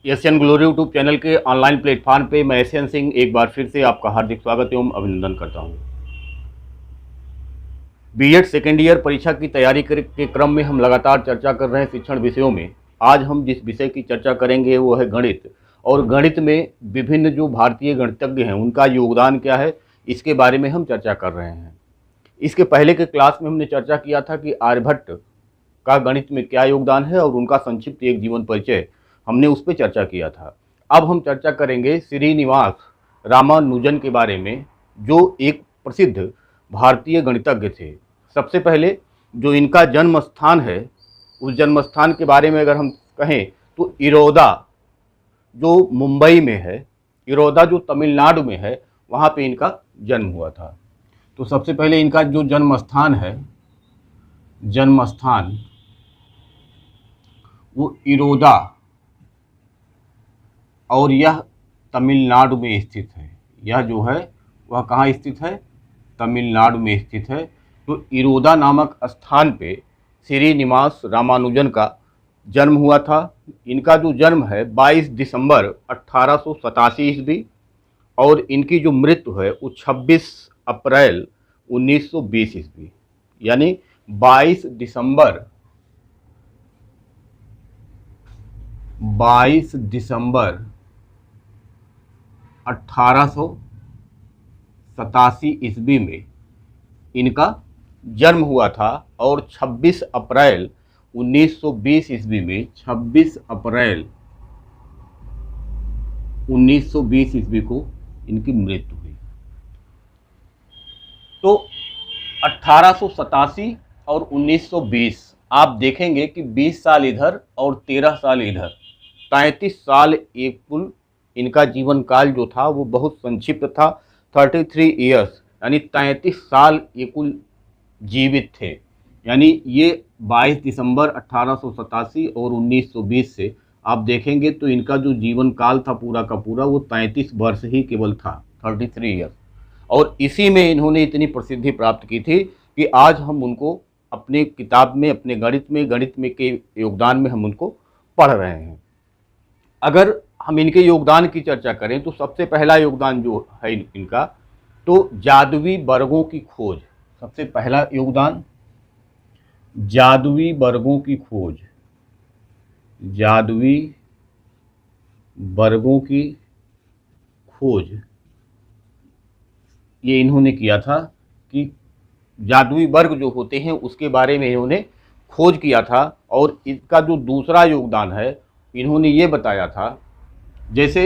Asian glory YouTube channel के online platform पे मैं एशियन सिंह एक बार फिर से आपका हार्दिक स्वागत एवं अभिनंदन करता हूं। बीएड सेकेंड ईयर परीक्षा की तैयारी के क्रम में हम लगातार चर्चा कर रहे हैं शिक्षण विषयों में। आज हम जिस विषय की चर्चा करेंगे वो है गणित। और गणित में विभिन्न जो भारतीय गणितज्ञ हैं उनका योगदान क्या है, इसके बारे में हम चर्चा कर रहे हैं। इसके पहले के क्लास में हमने चर्चा किया था कि आर्यभट्ट का गणित में क्या योगदान है और उनका संक्षिप्त एक जीवन परिचय हमने उस पर चर्चा किया था। अब हम चर्चा करेंगे श्रीनिवास रामानुजन के बारे में, जो एक प्रसिद्ध भारतीय गणितज्ञ थे। सबसे पहले जो इनका जन्म स्थान है, उस जन्म स्थान के बारे में अगर हम कहें तो इरोदा जो मुंबई में है, इरोदा जो तमिलनाडु में है, वहाँ पे इनका जन्म हुआ था। तो सबसे पहले इनका जो जन्म स्थान है, जन्म स्थान वो इरोदा, और यह तमिलनाडु में स्थित है। यह जो है वह कहाँ स्थित है? तमिलनाडु में स्थित है। तो इरोदा नामक स्थान पे श्रीनिवास रामानुजन का जन्म हुआ था। इनका जो जन्म है 22 दिसंबर 1887 ईस्वी, और इनकी जो मृत्यु है वो 26 अप्रैल 1920 ईस्वी, यानी 22 दिसंबर 1887 ईस्वी में इनका जन्म हुआ था, और 26 अप्रैल 1920 ईस्वी में 26 अप्रैल 1920 ईस्वी को इनकी मृत्यु हुई। तो 1887 और 1920 आप देखेंगे कि 20 साल इधर और 13 साल इधर, 33 साल एक कुल इनका जीवन काल जो था वो बहुत संक्षिप्त था। 33 ईयर्स यानी 33 साल ये कुल जीवित थे। यानी ये 22 दिसंबर 1887 और 1920 से आप देखेंगे तो इनका जो जीवन काल था पूरा का पूरा वो 33 वर्ष ही केवल था, 33 ईयर्स। और इसी में इन्होंने इतनी प्रसिद्धि प्राप्त की थी कि आज हम उनको अपने किताब में, अपने गणित में के योगदान में हम उनको पढ़ रहे हैं। अगर हम इनके योगदान की चर्चा करें तो सबसे पहला योगदान जो है इनका, तो जादुई वर्गों की खोज। सबसे पहला योगदान जादुई वर्गों की खोज, जादुई वर्गों की खोज ये इन्होंने किया था कि जादुई वर्ग जो होते हैं उसके बारे में इन्होंने खोज किया था। और इसका जो दूसरा योगदान है, इन्होंने ये बताया था, जैसे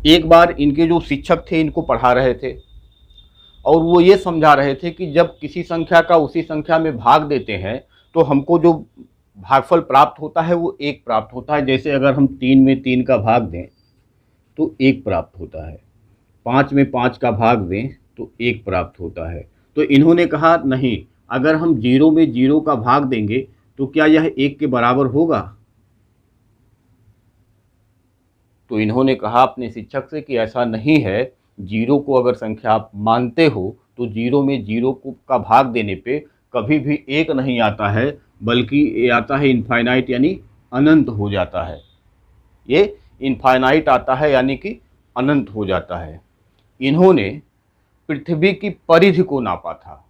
एक बार इनके जो शिक्षक थे इनको पढ़ा रहे थे और वो ये समझा रहे थे कि जब किसी संख्या का उसी संख्या में भाग देते हैं तो हमको जो भागफल प्राप्त होता है वो एक प्राप्त होता है। जैसे अगर हम 3 में 3 का भाग दें तो 1 प्राप्त होता है, 5 में 5 का भाग दें तो 1 प्राप्त होता है। तो इन्होंने कहा नहीं, अगर हम 0 में 0 का भाग देंगे तो क्या यह 1 के बराबर होगा? तो इन्होंने कहा अपने शिक्षक से कि ऐसा नहीं है, 0 को अगर संख्या आप मानते हो तो 0 में 0 को का भाग देने पे कभी भी 1 नहीं आता है, बल्कि ये आता है इनफाइनाइट, यानी अनंत हो जाता है। ये इनफाइनाइट आता है यानी कि अनंत हो जाता है। इन्होंने पृथ्वी की परिधि को नापा था।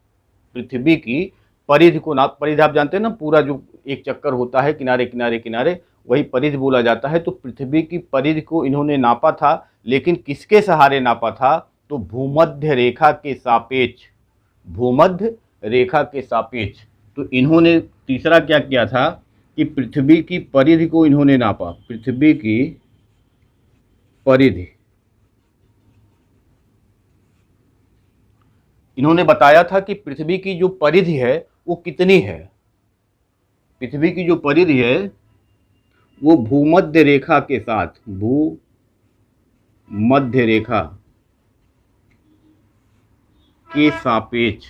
पृथ्वी की परिधि को परिधि आप जानते हैं ना, पूरा जो एक चक्कर होता है किनारे किनारे किनारे, वही परिधि बोला जाता है। तो पृथ्वी की परिधि को इन्होंने नापा था, लेकिन किसके सहारे नापा था? तो भूमध्य रेखा के सापेक्ष, भूमध्य रेखा के सापेक्ष। तो इन्होंने तीसरा क्या किया था कि पृथ्वी की परिधि को इन्होंने नापा। पृथ्वी की परिधि इन्होंने बताया था कि पृथ्वी की जो परिधि है वो कितनी है। पृथ्वी की जो परिधि है वो भूमध्य रेखा के साथ, भूमध्य रेखा के सापेक्ष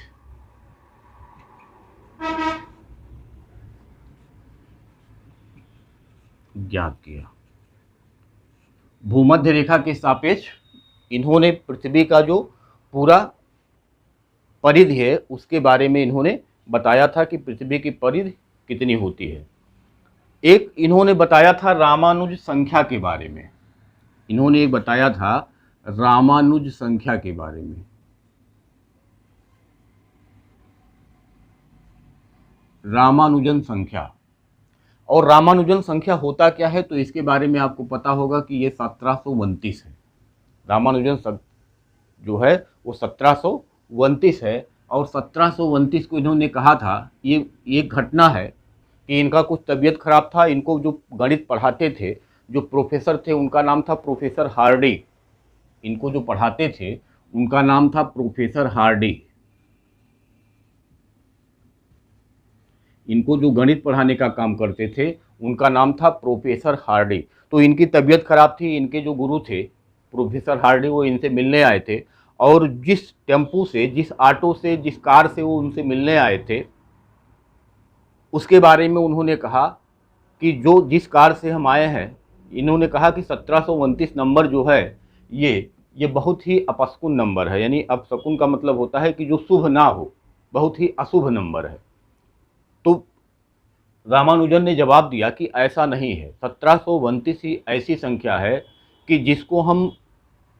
ज्ञात किया। भूमध्य रेखा के सापेक्ष इन्होंने पृथ्वी का जो पूरा परिधि है उसके बारे में इन्होंने बताया था कि पृथ्वी की परिधि कितनी होती है। एक इन्होंने बताया था रामानुज संख्या के बारे में, इन्होंने एक बताया था रामानुज संख्या के बारे में। रामानुजन संख्या, और रामानुजन संख्या होता क्या है तो इसके बारे में आपको पता होगा कि ये 1729 है। रामानुजन जो है वो 1729 है, और 1729 को इन्होंने कहा था, ये एक घटना है कि इनका कुछ तबीयत खराब था। इनको जो गणित पढ़ाते थे, जो प्रोफेसर थे, उनका नाम था प्रोफेसर हार्डी। इनको जो पढ़ाते थे उनका नाम था प्रोफेसर हार्डी। इनको जो गणित पढ़ाने का काम करते थे उनका नाम था प्रोफेसर हार्डी। तो इनकी तबीयत खराब थी। इनके जो गुरु थे प्रोफेसर हार्डी, वो इनसे मिलने आए थे, और जिस टेम्पू से, जिस ऑटो से, जिस कार से वो उनसे मिलने आए थे, उसके बारे में उन्होंने कहा कि जो जिस कार से हम आए हैं, इन्होंने कहा कि 1729 नंबर जो है ये बहुत ही अपशकुन नंबर है। यानी अपशकुन का मतलब होता है कि जो शुभ ना हो, बहुत ही अशुभ नंबर है। तो रामानुजन ने जवाब दिया कि ऐसा नहीं है, 1729 ही ऐसी संख्या है कि जिसको हम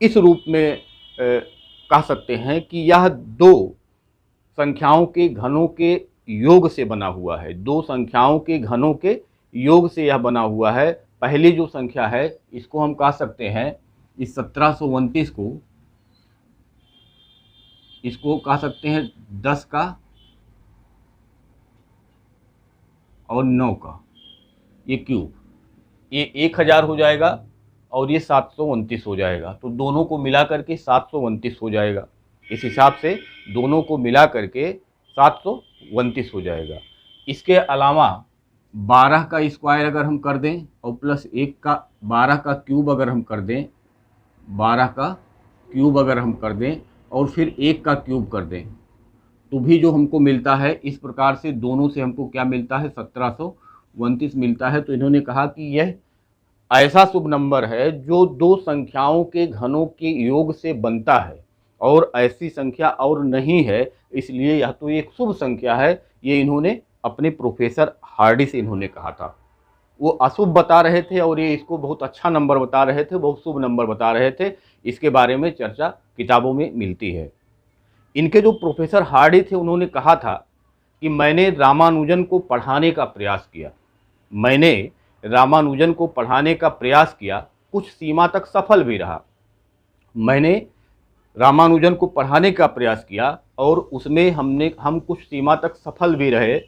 इस रूप में कह सकते हैं कि यह दो संख्याओं के घनों के योग से बना हुआ है। दो संख्याओं के घनों के योग से यह बना हुआ है। पहली जो संख्या है इसको हम कह सकते हैं, इस 1729 को, इसको कह सकते हैं 10 का और 9 का, ये क्यूब, ये 1000 हो जाएगा और ये 729 हो जाएगा। तो दोनों को मिला करके 729 हो जाएगा। इस हिसाब से दोनों को मिला करके 729 हो जाएगा। इसके अलावा 12 का स्क्वायर अगर हम कर दें और प्लस 1 का 12 का क्यूब अगर हम कर दें, 12 का क्यूब अगर हम कर दें और फिर 1 का क्यूब कर दें, तो भी जो हमको मिलता है, इस प्रकार से दोनों से हमको क्या मिलता है, 1729 मिलता है। तो इन्होंने कहा कि यह ऐसा शुभ नंबर है जो दो संख्याओं के घनों के योग से बनता है, और ऐसी संख्या और नहीं है, इसलिए यह तो एक शुभ संख्या है। ये इन्होंने अपने प्रोफेसर हार्डी से इन्होंने कहा था। वो अशुभ बता रहे थे और ये इसको बहुत अच्छा नंबर बता रहे थे, बहुत शुभ नंबर बता रहे थे। इसके बारे में चर्चा किताबों में मिलती है। इनके जो प्रोफेसर हार्डी थे उन्होंने कहा था कि मैंने रामानुजन को पढ़ाने का प्रयास किया, मैंने रामानुजन को पढ़ाने का प्रयास किया, कुछ सीमा तक सफल भी रहा। मैंने रामानुजन को पढ़ाने का प्रयास किया और उसमें हम कुछ सीमा तक सफल भी रहे,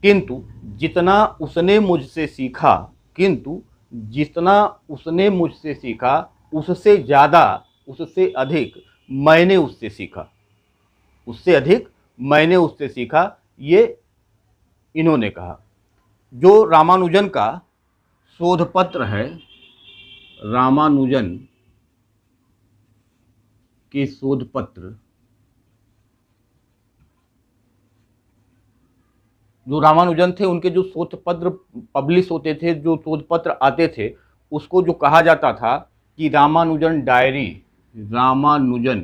किंतु जितना उसने मुझसे सीखा, किंतु जितना उसने मुझसे सीखा उससे ज़्यादा, उससे अधिक मैंने उससे सीखा, उससे अधिक मैंने उससे सीखा, ये इन्होंने कहा। जो रामानुजन का शोध पत्र है, रामानुजन के शोध पत्र, जो रामानुजन थे उनके जो शोध पत्र पब्लिश होते थे, जो शोध पत्र आते थे, उसको जो कहा जाता था कि रामानुजन डायरी, रामानुजन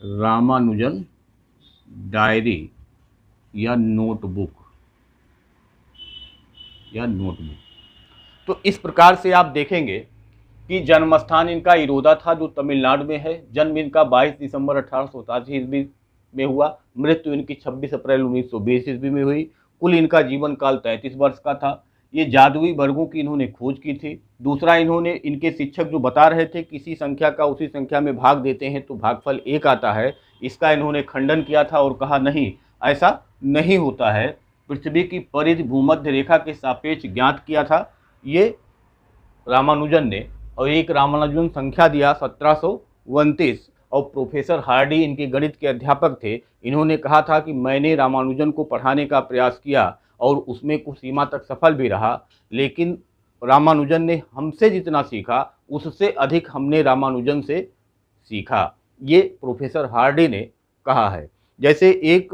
रामानुजन डायरी या नोटबुक, या नोटबुक। तो इस प्रकार से आप देखेंगे कि जन्म स्थान इनका इरोदा था, जो तमिलनाडु में है। जन्म इनका 22 दिसंबर 1887 ईस्वी में हुआ। मृत्यु इनकी 26 अप्रैल 1920 ईस्वी में हुई। कुल इनका जीवन काल 33 वर्ष का था। ये जादुई वर्गों की इन्होंने खोज की थी। दूसरा, इन्होंने, इनके शिक्षक जो बता रहे थे किसी संख्या का उसी संख्या में भाग देते हैं तो भागफल 1 आता है, इसका इन्होंने खंडन किया था और कहा नहीं, ऐसा नहीं होता है। पृथ्वी की परिधि भूमध्य रेखा के सापेक्ष ज्ञात किया था ये रामानुजन ने, और एक रामानुजन संख्या दिया 1729। और प्रोफेसर हार्डी इनके गणित के अध्यापक थे। इन्होंने कहा था कि मैंने रामानुजन को पढ़ाने का प्रयास किया और उसमें कुछ सीमा तक सफल भी रहा, लेकिन रामानुजन ने हमसे जितना सीखा उससे अधिक हमने रामानुजन से सीखा, ये प्रोफेसर हार्डी ने कहा है। जैसे एक,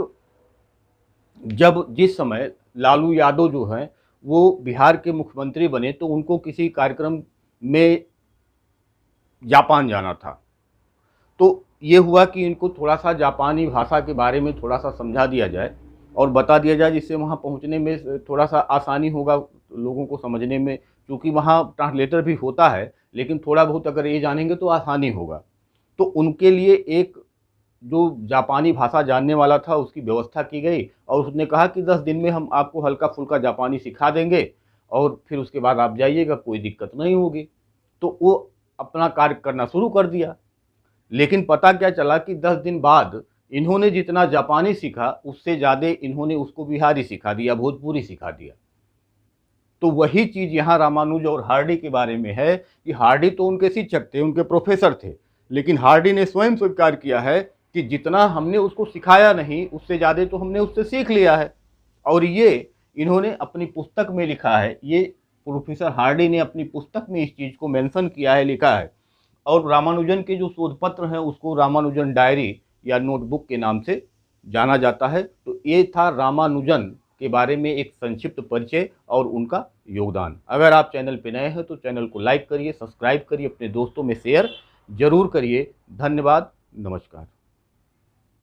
जब जिस समय लालू यादव जो हैं वो बिहार के मुख्यमंत्री बने, तो उनको किसी कार्यक्रम में जापान जाना था। तो ये हुआ कि इनको थोड़ा सा जापानी भाषा के बारे में थोड़ा सा समझा दिया जाए, और बता दिया जाए, जिससे वहाँ पहुँचने में थोड़ा सा आसानी होगा लोगों को समझने में, क्योंकि वहाँ ट्रांसलेटर भी होता है, लेकिन थोड़ा बहुत अगर ये जानेंगे तो आसानी होगा। तो उनके लिए एक जो जापानी भाषा जानने वाला था उसकी व्यवस्था की गई, और उसने कहा कि 10 दिन में हम आपको हल्का फुल्का जापानी सिखा देंगे और फिर उसके बाद आप जाइएगा, कोई दिक्कत नहीं होगी। तो वो अपना कार्य करना शुरू कर दिया। लेकिन पता क्या चला कि 10 दिन बाद इन्होंने जितना जापानी सीखा उससे ज़्यादा इन्होंने उसको बिहारी सिखा दिया, भोजपुरी सिखा दिया। तो वही चीज़ यहाँ रामानुज और हार्डी के बारे में है कि हार्डी तो उनके शिक्षक थे, उनके प्रोफेसर थे, लेकिन हार्डी ने स्वयं स्वीकार किया है कि जितना हमने उसको सिखाया नहीं, उससे ज़्यादा तो हमने उससे सीख लिया है। और ये इन्होंने अपनी पुस्तक में लिखा है, ये प्रोफेसर हार्डी ने अपनी पुस्तक में इस चीज़ को मेंशन किया है, लिखा है। और रामानुजन के जो शोध पत्र हैं उसको रामानुजन डायरी या नोटबुक के नाम से जाना जाता है। तो ये था रामानुजन के बारे में एक संक्षिप्त परिचय और उनका योगदान। अगर आप चैनल पे नए हैं तो चैनल को लाइक करिए, सब्सक्राइब करिए, अपने दोस्तों में शेयर जरूर करिए। धन्यवाद, नमस्कार।